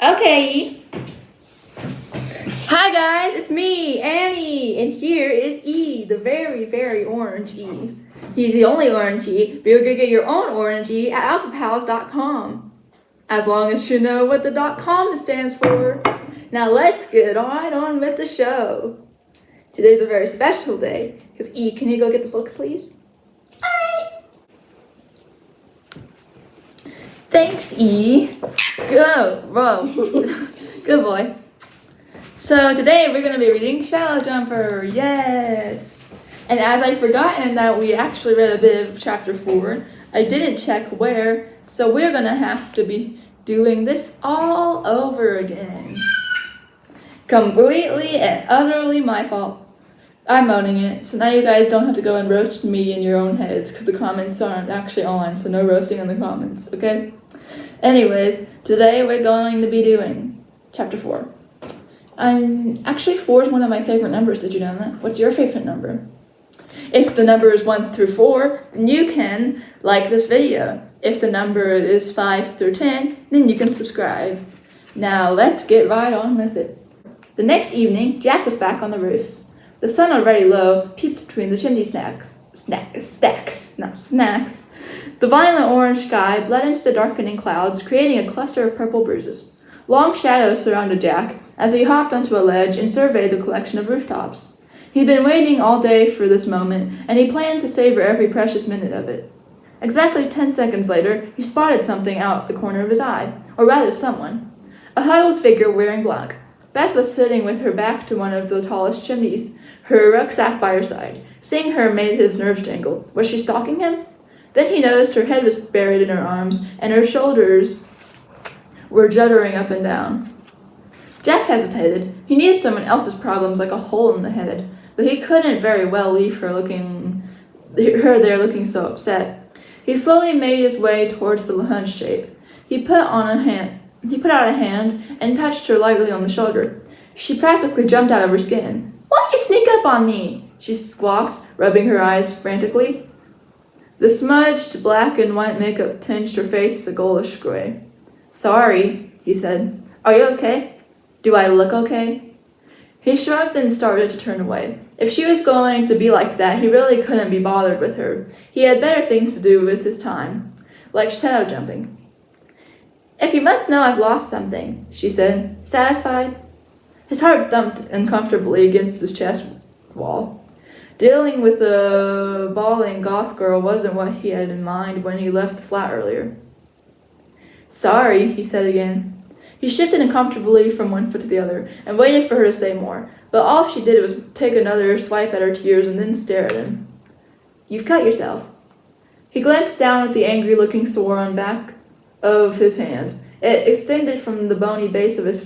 Okay. Hi guys, it's me, Annie, and here is E, the very, very orange E. He's the only orange E, but you can get your own orange E at alphapals.com. As long as you know what the .com stands for. Now let's get right on with the show. Today's a very special day, because E, can you go get the book, please? Alright. Thanks, E. Go, whoa. Good boy. So today we're going to be reading Shadow Jumper, yes! And as I've forgotten that we actually read a bit of chapter 4, I didn't check where, so we're going to have to be doing this all over again. Completely and utterly my fault. I'm owning it, so now you guys don't have to go and roast me in your own heads, because the comments aren't actually on, so no roasting in the comments, okay? Anyways, today we're going to be doing chapter 4. Actually 4 is one of my favorite numbers, did you know that? What's your favorite number? If the number is 1 through 4, then you can like this video. If the number is 5 through 10, then you can subscribe. Now let's get right on with it. The next evening, Jack was back on the roofs. The sun, already low, peeped between the chimney stacks. The violent orange sky bled into the darkening clouds, creating a cluster of purple bruises. Long shadows surrounded Jack as he hopped onto a ledge and surveyed the collection of rooftops. He'd been waiting all day for this moment, and he planned to savor every precious minute of it. Exactly 10 seconds later, he spotted something out the corner of his eye, or rather someone. A huddled figure wearing black. Beth was sitting with her back to one of the tallest chimneys, her rucksack by her side. Seeing her made his nerves tingle. Was she stalking him? Then he noticed her head was buried in her arms, and her shoulders were juddering up and down. Jack hesitated. He needed someone else's problems like a hole in the head, but he couldn't very well leave her there looking so upset. He slowly made his way towards the hunched shape. He put out a hand and touched her lightly on the shoulder. She practically jumped out of her skin. "Why'd you sneak up on me?" she squawked, rubbing her eyes frantically. The smudged black and white makeup tinged her face a ghoulish gray. "Sorry," he said. "Are you okay? Do I look okay?" He shrugged and started to turn away. If she was going to be like that, he really couldn't be bothered with her. He had better things to do with his time, like shadow jumping. "If you must know, I've lost something," she said. "Satisfied?" His heart thumped uncomfortably against his chest wall. Dealing with a bawling goth girl wasn't what he had in mind when he left the flat earlier. "Sorry," he said again. He shifted uncomfortably from one foot to the other and waited for her to say more, but all she did was take another swipe at her tears and then stare at him. "You've cut yourself." He glanced down at the angry-looking sore on the back of his hand. It extended from the bony base of his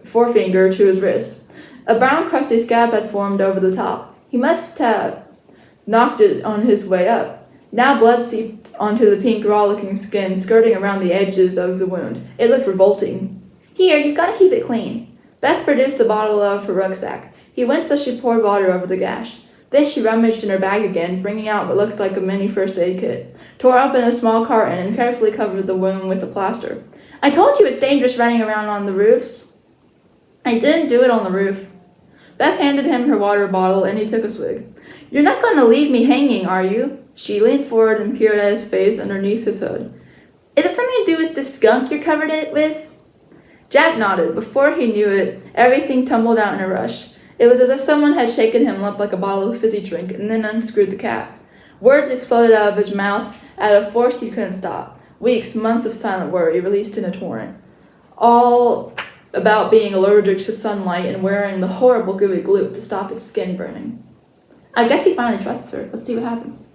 forefinger to his wrist. A brown crusty scab had formed over the top. He must have knocked it on his way up. Now blood seeped onto the pink, raw-looking skin skirting around the edges of the wound. It looked revolting. "Here, you've got to keep it clean." Beth produced a bottle out of her rucksack. He winced as she poured water over the gash. Then she rummaged in her bag again, bringing out what looked like a mini first aid kit, tore open a small carton, and carefully covered the wound with a plaster. "I told you it's dangerous running around on the roofs." "I didn't do it on the roof." Beth handed him her water bottle, and he took a swig. "You're not going to leave me hanging, are you?" She leaned forward and peered at his face underneath his hood. "Is it something to do with the skunk you're covered it with?" Jack nodded. Before he knew it, everything tumbled out in a rush. It was as if someone had shaken him up like a bottle of fizzy drink and then unscrewed the cap. Words exploded out of his mouth at a force he couldn't stop. Weeks, months of silent worry released in a torrent. All about being allergic to sunlight and wearing the horrible gooey gloop to stop his skin burning. I guess he finally trusts her. Let's see what happens.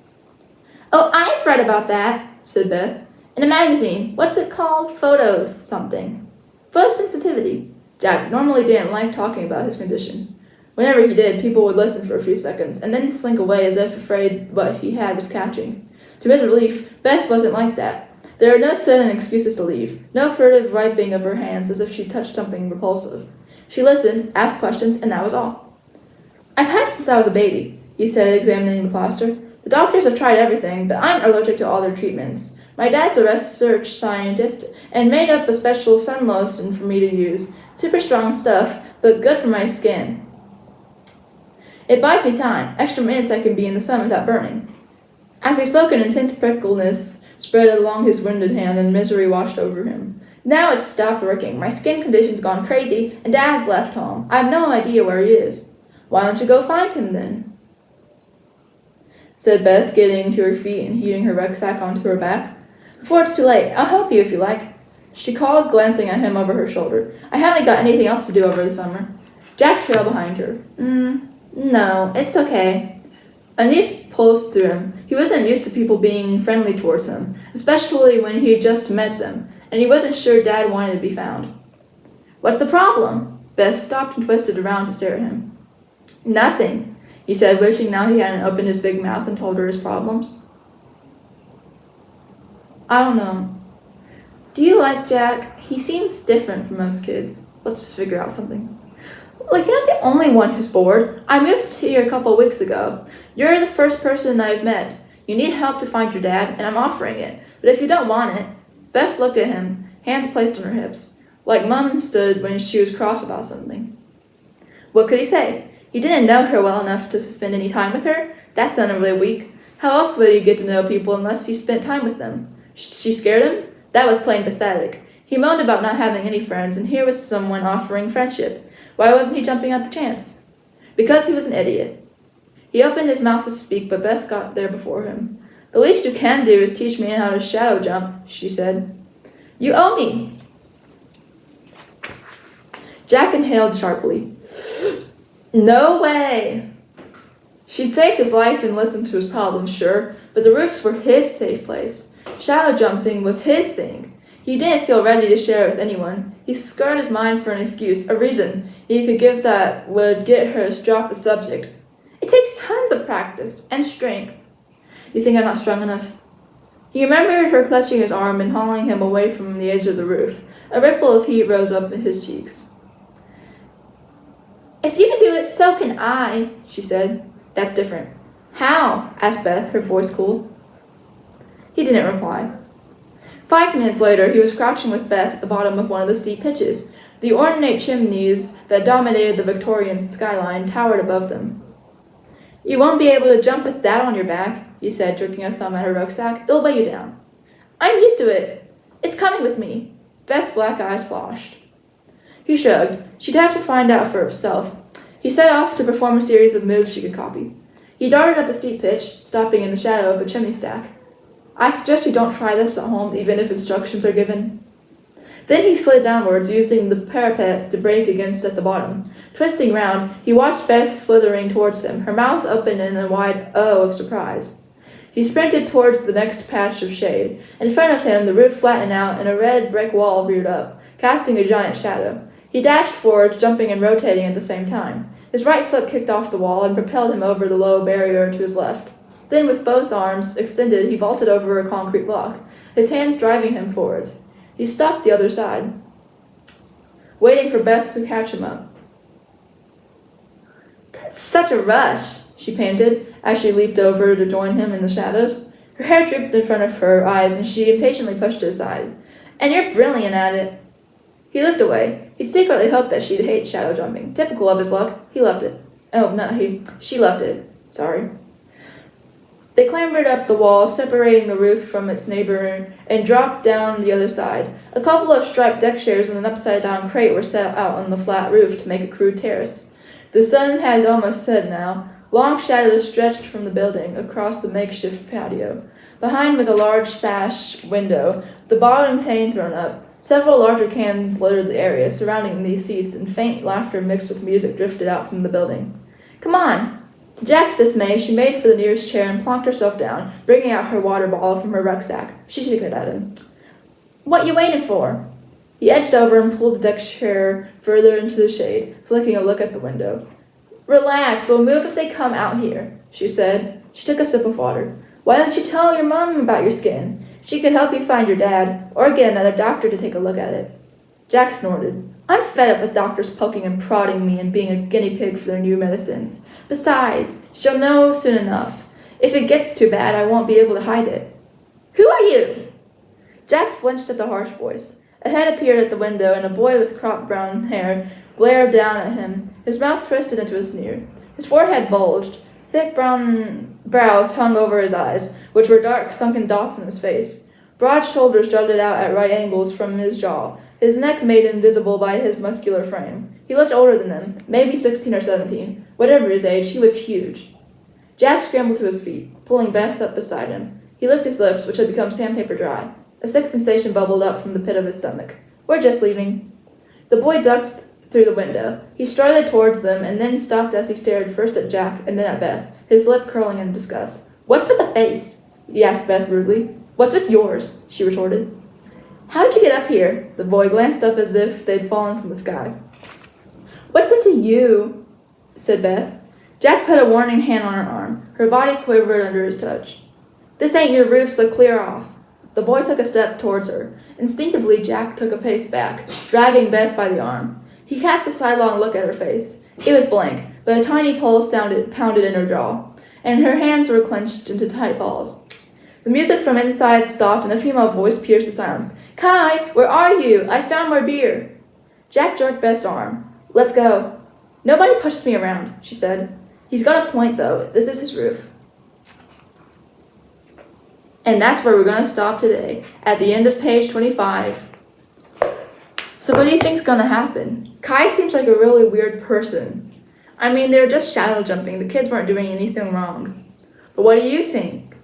"Oh, I've read about that," said Beth. "In a magazine. What's it called? Photos something." Photosensitivity. Jack normally didn't like talking about his condition. Whenever he did, people would listen for a few seconds and then slink away as if afraid what he had was catching. To his relief, Beth wasn't like that. There were no sudden excuses to leave, no furtive wiping of her hands as if she touched something repulsive. She listened, asked questions, and that was all. "I've had it since I was a baby," he said, examining the plaster. "The doctors have tried everything, but I'm allergic to all their treatments. My dad's a research scientist and made up a special sun lotion for me to use. Super strong stuff, but good for my skin. It buys me time, extra minutes I can be in the sun without burning. As he spoke, an intense prickliness spread along his wounded hand and misery washed over him. Now it's stopped working. My skin condition's gone crazy, and Dad's left home. I have no idea where he is. Why don't you go find him then? Said Beth, getting to her feet and heaving her rucksack onto her back. Before it's too late, I'll help you if you like. She called, glancing at him over her shoulder. I haven't got anything else to do over the summer. Jack trailed behind her. No, it's okay. Unease pulsed through him. He wasn't used to people being friendly towards him, especially when he had just met them, and he wasn't sure Dad wanted to be found. What's the problem? Beth stopped and twisted around to stare at him. Nothing, he said, wishing now he hadn't opened his big mouth and told her his problems. I don't know. Do you like Jack? He seems different from most kids. Let's just figure out something. Look, you're not the only one who's bored. I moved here a couple weeks ago. You're the first person I've met. You need help to find your dad, and I'm offering it. But if you don't want it... Beth looked at him, hands placed on her hips, like Mum stood when she was cross about something. What could he say? He didn't know her well enough to spend any time with her. That sounded really weak. How else would he get to know people unless he spent time with them? She scared him? That was plain pathetic. He moaned about not having any friends, and here was someone offering friendship. Why wasn't he jumping at the chance? Because he was an idiot. He opened his mouth to speak, but Beth got there before him. The least you can do is teach me how to shadow jump, she said. You owe me. Jack inhaled sharply. No way. She'd saved his life and listened to his problems, sure, but the roofs were his safe place. Shadow jumping was his thing. He didn't feel ready to share it with anyone. He scarred his mind for an excuse, a reason he could give that would get her to drop the subject. It takes tons of practice and strength. You think I'm not strong enough? He remembered her clutching his arm and hauling him away from the edge of the roof. A ripple of heat rose up his cheeks. If you can do it, so can I, she said. That's different. How? Asked Beth, her voice cool. He didn't reply. 5 minutes later, he was crouching with Beth at the bottom of one of the steep pitches. The ornate chimneys that dominated the Victorian skyline towered above them. You won't be able to jump with that on your back, he said, jerking a thumb at her rucksack. It'll weigh you down. I'm used to it. It's coming with me. Beth's black eyes flashed. He shrugged. She'd have to find out for herself. He set off to perform a series of moves she could copy. He darted up a steep pitch, stopping in the shadow of a chimney stack. I suggest you don't try this at home, even if instructions are given. Then he slid downwards, using the parapet to brake against at the bottom. Twisting round, he watched Beth slithering towards him, her mouth open in a wide O of surprise. He sprinted towards the next patch of shade. In front of him, the roof flattened out and a red brick wall reared up, casting a giant shadow. He dashed forward, jumping and rotating at the same time. His right foot kicked off the wall and propelled him over the low barrier to his left. Then, with both arms extended, he vaulted over a concrete block, his hands driving him forwards. He stopped the other side, waiting for Beth to catch him up. That's such a rush, she panted, as she leaped over to join him in the shadows. Her hair dripped in front of her eyes, and she impatiently pushed it aside. And you're brilliant at it. He looked away. He'd secretly hoped that she'd hate shadow jumping. Typical of his luck. He loved it. She loved it. Sorry. They clambered up the wall, separating the roof from its neighbor, and dropped down the other side. A couple of striped deck chairs and an upside-down crate were set out on the flat roof to make a crude terrace. The sun had almost set now. Long shadows stretched from the building across the makeshift patio. Behind was a large sash window, the bottom pane thrown up. Several larger cans littered the area surrounding these seats, and faint laughter mixed with music drifted out from the building. Come on! To Jack's dismay, she made for the nearest chair and plonked herself down, bringing out her water bottle from her rucksack. She shook it at him. What you waiting for? He edged over and pulled the deck chair further into the shade, flicking a look at the window. Relax, we'll move if they come out here, she said. She took a sip of water. Why don't you tell your mom about your skin? She could help you find your dad, or get another doctor to take a look at it. Jack snorted. I'm fed up with doctors poking and prodding me and being a guinea pig for their new medicines. Besides, she'll know soon enough. If it gets too bad, I won't be able to hide it. Who are you? Jack flinched at the harsh voice. A head appeared at the window, and a boy with cropped brown hair glared down at him. His mouth twisted into a sneer. His forehead bulged. Thick brown brows hung over his eyes, which were dark, sunken dots in his face. Broad shoulders jutted out at right angles from his jaw, his neck made invisible by his muscular frame. He looked older than them, maybe 16 or 17. Whatever his age, he was huge. Jack scrambled to his feet, pulling Beth up beside him. He licked his lips, which had become sandpaper dry. A sick sensation bubbled up from the pit of his stomach. "We're just leaving." The boy ducked through the window. He started towards them and then stopped as he stared first at Jack and then at Beth, his lip curling in disgust. "What's with the face?" he asked Beth rudely. "What's with yours?" she retorted. "How did you get up here?" The boy glanced up as if they'd fallen from the sky. "What's it to you?" said Beth. Jack put a warning hand on her arm. Her body quivered under his touch. "This ain't your roof, so clear off." The boy took a step towards her. Instinctively, Jack took a pace back, dragging Beth by the arm. He cast a sidelong look at her face. It was blank, but a tiny pulse pounded in her jaw, and her hands were clenched into tight balls. The music from inside stopped, and a female voice pierced the silence. "Kai, where are you? I found more beer." Jack jerked Beth's arm. "Let's go." "Nobody pushes me around," she said. "He's got a point, though. This is his roof." And that's where we're going to stop today, at the end of page 25. So what do you think's going to happen? Kai seems like a really weird person. I mean, they were just shadow jumping. The kids weren't doing anything wrong. But what do you think?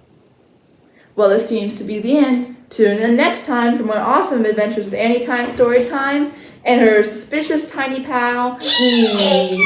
Well, this seems to be the end. Tune in next time for more awesome adventures with Anytime Storytime and her suspicious tiny pal, Eve.